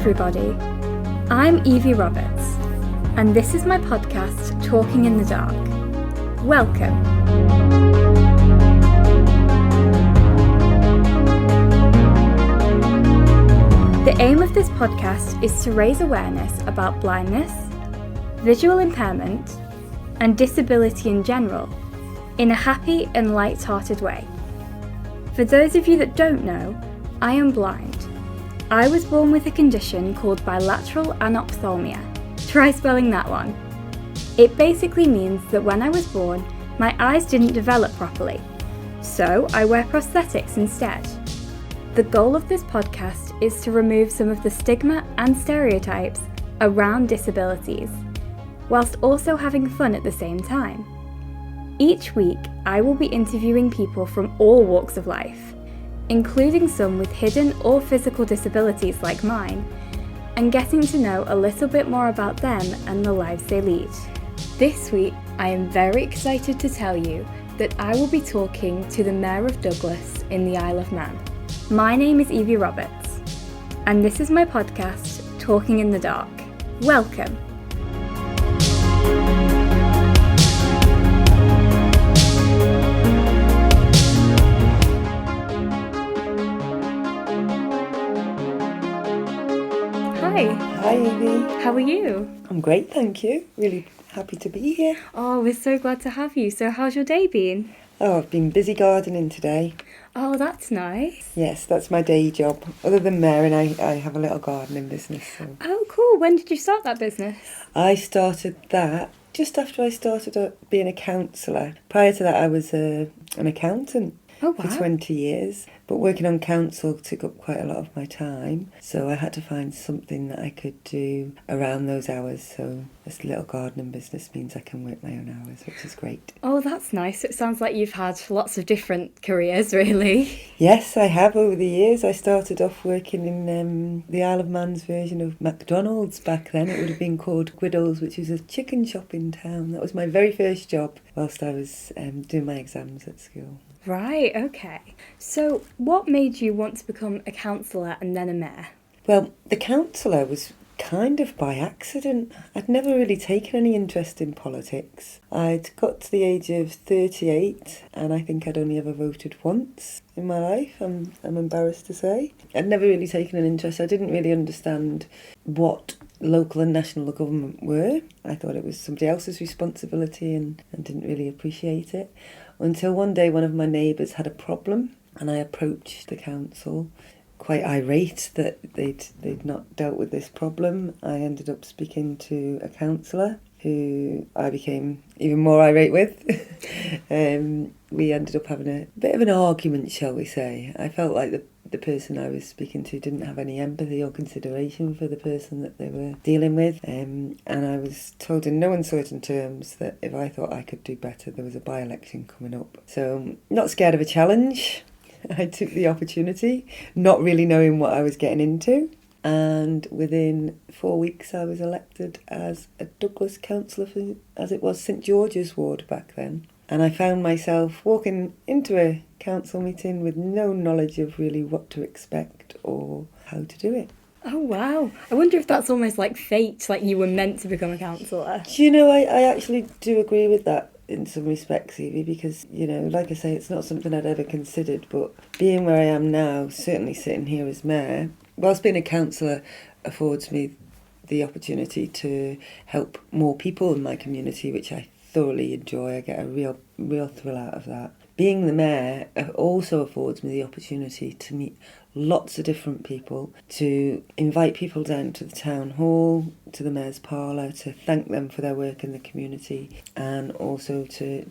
everybody. I'm Evie Roberts, and this is my podcast, Talking in the Dark. Welcome. The aim of this podcast is to raise awareness about blindness, visual impairment, and disability in general, in a happy and light-hearted way. For those of you that don't know, I am blind. I was born with a condition called bilateral anophthalmia. Try spelling that one. It basically means that when I was born, my eyes didn't develop properly, so I wear prosthetics instead. The goal of this podcast is to remove some of the stigma and stereotypes around disabilities, whilst also having fun at the same time. Each week, I will be interviewing people from all walks of life, including some with hidden or physical disabilities like mine, and getting to know a little bit more about them and the lives they lead. This week, I am very excited to tell you that I will be talking to the Mayor of Douglas in the Isle of Man. My name is Evie Roberts, and this is my podcast, Talking in the Dark. Welcome. Hi Evie. How are you? I'm great, thank you. Really happy to be here. Oh, we're so glad to have you. So how's your day been? Oh, I've been busy gardening today. Oh, that's nice. Yes, that's my day job. Other than Mary, I have a little gardening business. So. Oh, cool. When did you start that business? I started that just after I started being a counsellor. Prior to that, I was an accountant. Oh, wow. For 20 years, but working on council took up quite a lot of my time, so I had to find something that I could do around those hours. So this little gardening business means I can work my own hours, which is great. Oh, that's nice. It sounds like you've had lots of different careers, really. Yes, I have over the years. I started off working in the Isle of Man's version of McDonald's back then. It would have been called Griddles, which was a chicken shop in town. That was my very first job whilst I was doing my exams at school. Right, okay. So what made you want to become a counsellor and then a mayor? Well, the counsellor was kind of by accident. I'd never really taken any interest in politics. I'd got to the age of 38 and I think I'd only ever voted once in my life, I'm embarrassed to say. I'd never really taken an interest. I didn't really understand what local and national government were. I thought it was somebody else's responsibility and didn't really appreciate it. Until one day one of my neighbours had a problem and I approached the council, quite irate that they'd not dealt with this problem. I ended up speaking to a counsellor who I became even more irate with. We ended up having a bit of an argument, shall we say. I felt like the person I was speaking to didn't have any empathy or consideration for the person that they were dealing with. And I was told in no uncertain terms that if I thought I could do better, there was a by-election coming up. So, not scared of a challenge. I took the opportunity, not really knowing what I was getting into. And within 4 weeks, I was elected as a Douglas councillor for, as it was, St George's ward back then. And I found myself walking into a council meeting with no knowledge of really what to expect or how to do it. Oh, wow. I wonder if that's almost like fate, like you were meant to become a counsellor. Do you know, I actually do agree with that in some respects, Evie, because, you know, like I say, it's not something I'd ever considered, but being where I am now, certainly sitting here as mayor, whilst being a counsellor affords me the opportunity to help more people in my community, which I thoroughly enjoy. I get a real thrill out of that. Being the mayor also affords me the opportunity to meet lots of different people, to invite people down to the town hall, to the mayor's parlour, to thank them for their work in the community, and also to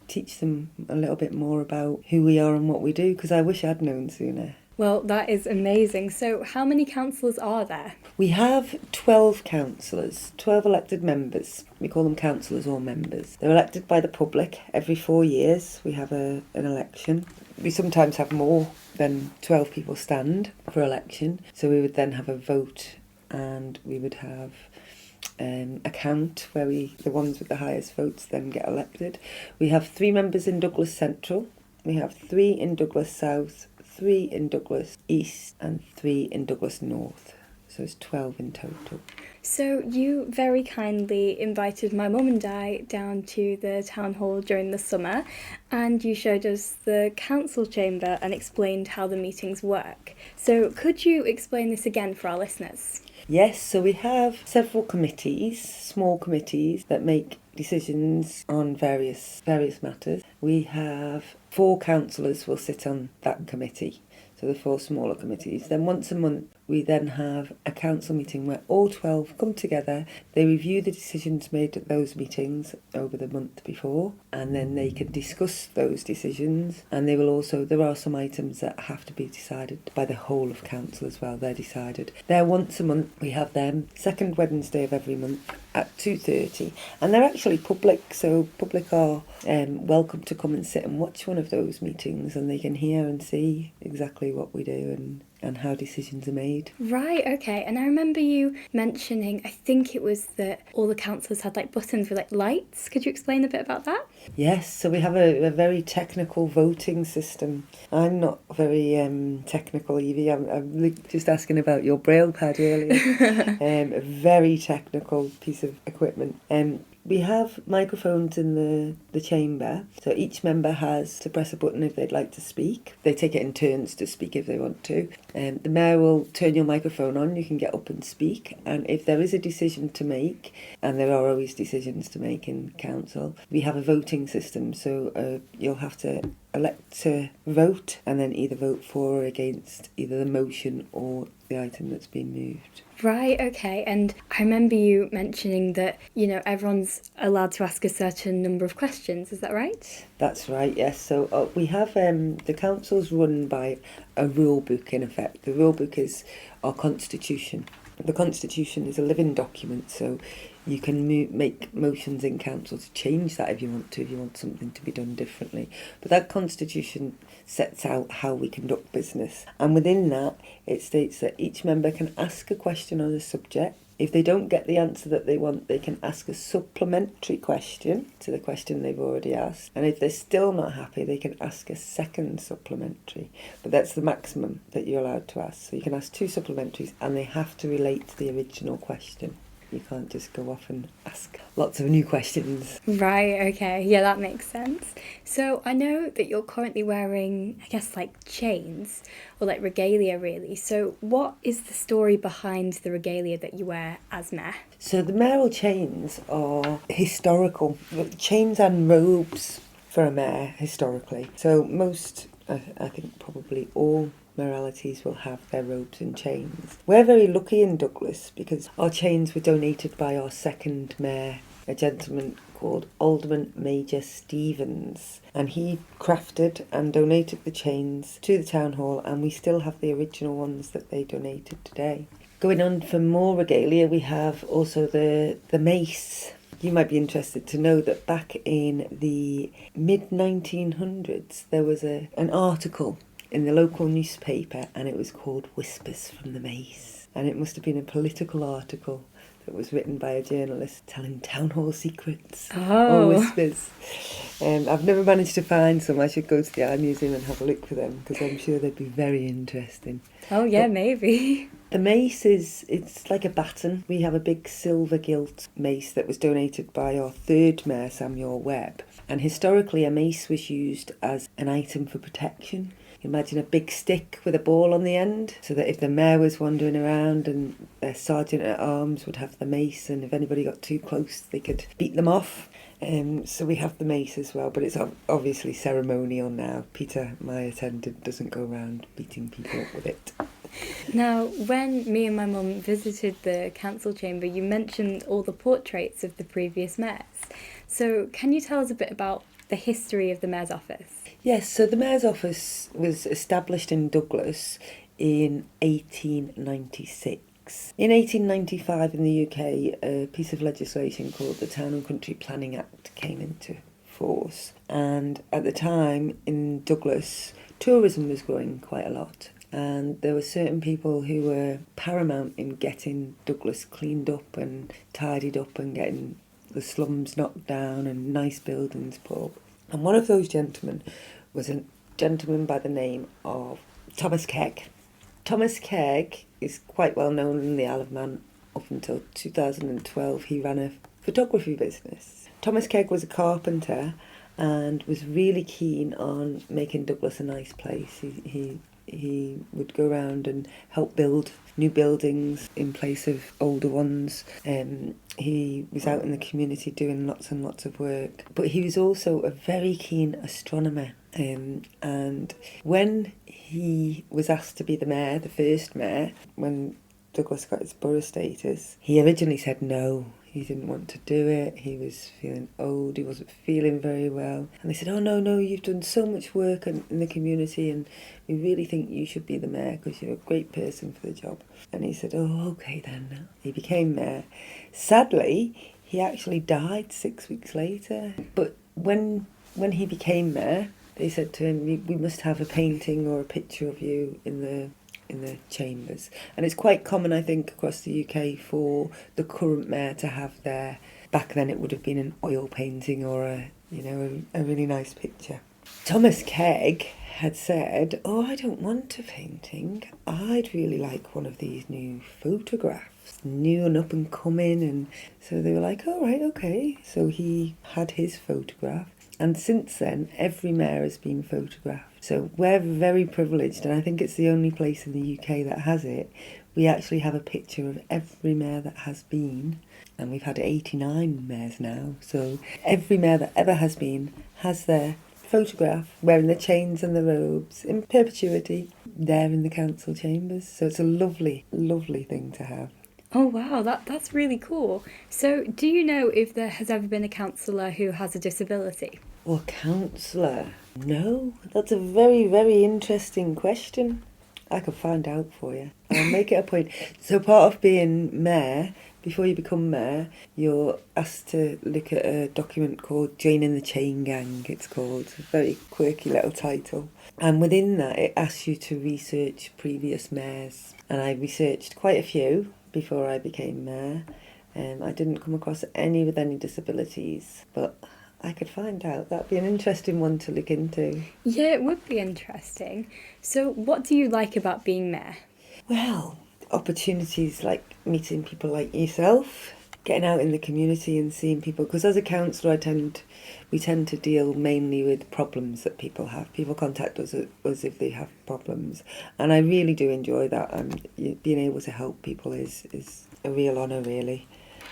teach them a little bit more about who we are and what we do, because I wish I'd known sooner. Well, that is amazing. So how many councillors are there? We have 12 councillors, 12 elected members. We call them councillors or members. They're elected by the public every 4 years. We have an election. We sometimes have more than 12 people stand for election. So we would then have a vote and we would have a count where the ones with the highest votes then get elected. We have 3 members in Douglas Central. We have 3 in Douglas South, 3 in Douglas East and 3 in Douglas North. so it's 12 in total. So you very kindly invited my mum and I down to the town hall during the summer, and you showed us the council chamber and explained how the meetings work. So could you explain this again for our listeners? Yes, so we have several committees, small committees, that make decisions on various matters. We have 4 councillors will sit on that committee, so the 4 smaller committees. Then once a month we then have a council meeting where all 12 come together, they review the decisions made at those meetings over the month before, and then they can discuss those decisions, and there are some items that have to be decided by the whole of council as well. They're decided. They're once a month. We have them second Wednesday of every month at 2:30, and they're actually public, so public are welcome to come and sit and watch one of those meetings, and they can hear and see exactly what we do and how decisions are made. Right, okay. And I remember you mentioning, I think it was that all the councillors had like buttons with like lights. Could you explain a bit about that? Yes, so we have a very technical voting system. I'm not very technical, Evie. I'm just asking about your braille pad earlier. A very technical piece of equipment. We have microphones in the chamber, so each member has to press a button if they'd like to speak. They take it in turns to speak if they want to. The mayor will turn your microphone on, you can get up and speak, and if there is a decision to make, and there are always decisions to make in council, we have a voting system, so you'll have to elect to vote and then either vote for or against either the motion or the item that's been moved. Right, okay. And I remember you mentioning that, everyone's allowed to ask a certain number of questions. Is that right? That's right, yes. So we have the council's run by a rule book in effect. The rule book is our constitution. The constitution is a living document, so you can make motions in council to change that if you want something to be done differently. But that constitution sets out how we conduct business. And within that, it states that each member can ask a question on a subject. If they don't get the answer that they want, they can ask a supplementary question to the question they've already asked. And if they're still not happy, they can ask a second supplementary. But that's the maximum that you're allowed to ask. So you can ask 2 supplementaries, and they have to relate to the original question. You can't just go off and ask lots of new questions. Right, okay. Yeah, that makes sense. So I know that you're currently wearing, I guess, like chains or like regalia, really. So what is the story behind the regalia that you wear as mayor? So the mayoral chains are historical. Chains and robes for a mayor, historically. So most, I think probably all mayoralties will have their robes and chains. We're very lucky in Douglas because our chains were donated by our second mayor, a gentleman called Alderman Major Stevens, and he crafted and donated the chains to the town hall, and we still have the original ones that they donated today. Going on for more regalia, we have also the mace. You might be interested to know that back in the mid-1900s there was an article in the local newspaper, and it was called Whispers from the Mace, and it must have been a political article that was written by a journalist telling town hall secrets or whispers. I've never managed to find some. I should go to the Art Museum and have a look for them, because I'm sure they'd be very interesting. Oh yeah, maybe. The mace it's like a baton. We have a big silver gilt mace that was donated by our third mayor, Samuel Webb, and historically a mace was used as an item for protection. Imagine a big stick with a ball on the end, so that if the mayor was wandering around, and their sergeant at arms would have the mace, and if anybody got too close they could beat them off. So we have the mace as well, but it's obviously ceremonial now. Peter, my attendant, doesn't go around beating people up with it. Now, when me and my mum visited the council chamber, you mentioned all the portraits of the previous mayors. So can you tell us a bit about the history of the mayor's office? Yes, so the mayor's office was established in Douglas in 1896. In 1895 in the UK, a piece of legislation called the Town and Country Planning Act came into force. And at the time in Douglas, tourism was growing quite a lot. And there were certain people who were paramount in getting Douglas cleaned up and tidied up and getting the slums knocked down and nice buildings put up. And one of those gentlemen was a gentleman by the name of Thomas Cllr. Thomas Cllr is quite well known in the Isle of Man. Up until 2012, he ran a photography business. Thomas Cllr was a carpenter and was really keen on making Douglas a nice place. He would go around and help build new buildings in place of older ones. He was out in the community doing lots and lots of work. But he was also a very keen astronomer. And when he was asked to be the mayor, the first mayor, when Douglas got his borough status, he originally said no. He didn't want to do it. He was feeling old. He wasn't feeling very well. And they said, oh, no, you've done so much work in the community and we really think you should be the mayor because you're a great person for the job. And he said, oh, OK then. He became mayor. Sadly, he actually died 6 weeks later. But when he became mayor, they said to him, we must have a painting or a picture of you in the chambers. And it's quite common, I think, across the UK for the current mayor to have their, back then it would have been an oil painting or a really nice picture. Thomas Cllr had said, oh, I don't want a painting. I'd really like one of these new photographs, new and up and coming. And so they were like, all right, okay. So he had his photograph. And since then, every mayor has been photographed. So we're very privileged, and I think it's the only place in the UK that has it. We actually have a picture of every mayor that has been, and we've had 89 mayors now. So every mayor that ever has been has their photograph wearing the chains and the robes in perpetuity there in the council chambers. So it's a lovely, lovely thing to have. Oh wow, that's really cool. So do you know if there has ever been a councillor who has a disability? Well, councillor? No, that's a very, very interesting question. I could find out for you. I'll make it a point. So part of being mayor, before you become mayor, you're asked to look at a document called Joining the Chain Gang, it's called. It's a very quirky little title. And within that, it asks you to research previous mayors. And I researched quite a few before I became mayor. I didn't come across any with any disabilities, but I could find out. That'd be an interesting one to look into. Yeah, it would be interesting. So what do you like about being mayor? Well, opportunities like meeting people like yourself, getting out in the community and seeing people. Because as a councillor, we tend to deal mainly with problems that people have. People contact us as if they have problems. And I really do enjoy that. Being able to help people is a real honour, really.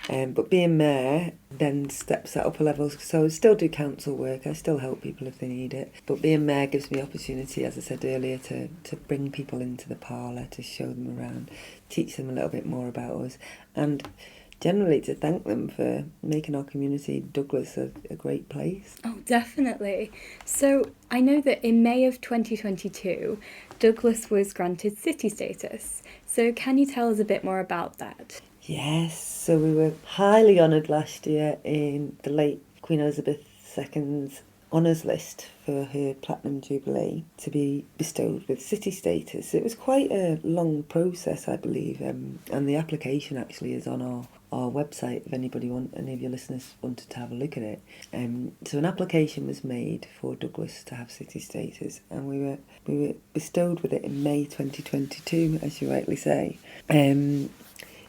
But being mayor then steps that up a level. So I still do council work. I still help people if they need it. But being mayor gives me opportunity, as I said earlier, to bring people into the parlour, to show them around, teach them a little bit more about us. And generally to thank them for making our community, Douglas, a great place. Oh, definitely. So I know that in May of 2022, Douglas was granted city status. So can you tell us a bit more about that? Yes, so we were highly honoured last year in the late Queen Elizabeth II's honours list for her Platinum Jubilee to be bestowed with city status. It was quite a long process, I believe, and the application actually is on our website if any of your listeners wanted to have a look at it. So an application was made for Douglas to have city status, and we were bestowed with it in May 2022, as you rightly say.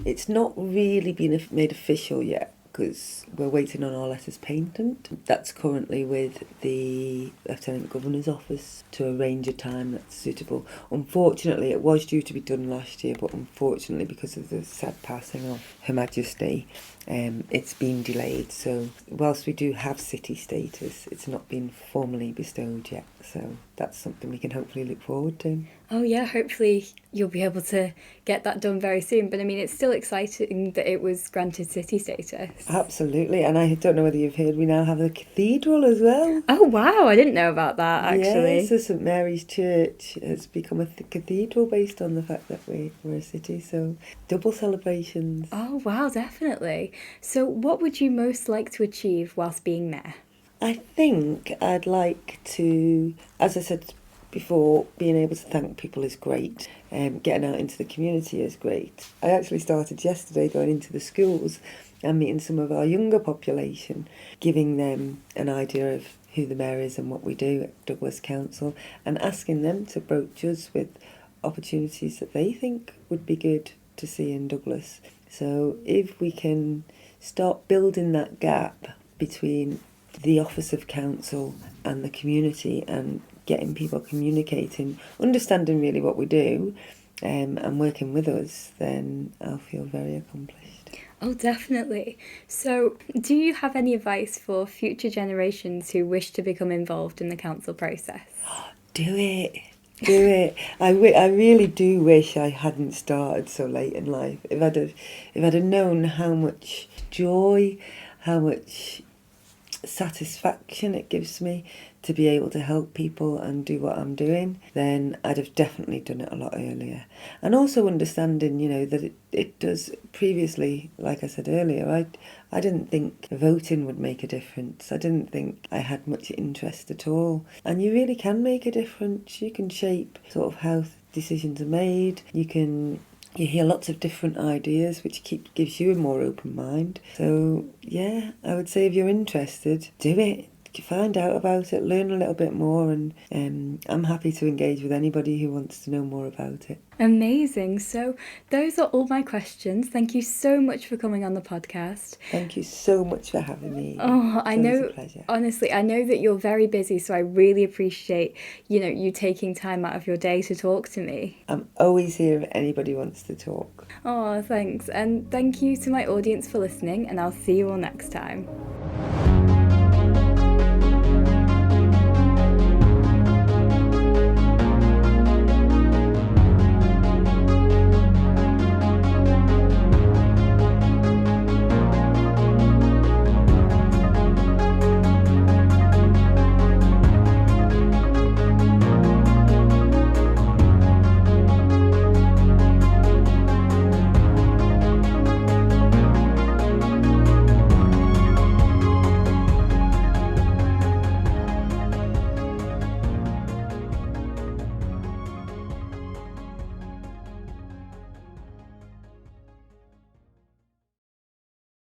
It's not really been made official yet because we're waiting on our letters patent. That's currently with the Lieutenant Governor's office to arrange a time that's suitable. Unfortunately, it was due to be done last year, but unfortunately, because of the sad passing of Her Majesty, it's been delayed. So whilst we do have city status, it's not been formally bestowed yet. So that's something we can hopefully look forward to. Oh yeah, hopefully you'll be able to get that done very soon. But I mean, it's still exciting that it was granted city status. Absolutely, and I don't know whether you've heard, we now have a cathedral as well. Oh wow, I didn't know about that actually. Yeah, so St Mary's Church has become a cathedral based on the fact that we're a city, so double celebrations. Oh wow, definitely. So what would you most like to achieve whilst being mayor? I think I'd like to, as I said before, being able to thank people is great. Getting out into the community is great. I actually started yesterday going into the schools and meeting some of our younger population, giving them an idea of who the mayor is and what we do at Douglas Council, and asking them to broach us with opportunities that they think would be good to see in Douglas. So if we can start building that gap between the Office of Council and the community and getting people communicating, understanding really what we do, and working with us, then I'll feel very accomplished. Oh, definitely. So, do you have any advice for future generations who wish to become involved in the council process? Do it. Do it. I really do wish I hadn't started so late in life. If I'd have known how much joy, how much satisfaction it gives me to be able to help people and do what I'm doing, then I'd have definitely done it a lot earlier. And also understanding, that it does previously, like I said earlier, I didn't think voting would make a difference. I didn't think I had much interest at all. And you really can make a difference. You can shape sort of how decisions are made. You hear lots of different ideas, which gives you a more open mind. So, yeah, I would say if you're interested, do it. Find out about it, learn a little bit more, and I'm happy to engage with anybody who wants to know more about it. Amazing. So those are all my questions. Thank you so much for coming on the podcast. Thank you so much for having me. Oh, I know. It's a pleasure. Honestly, I know that you're very busy, so I really appreciate, you taking time out of your day to talk to me. I'm always here if anybody wants to talk. Oh, thanks. And thank you to my audience for listening, and I'll see you all next time.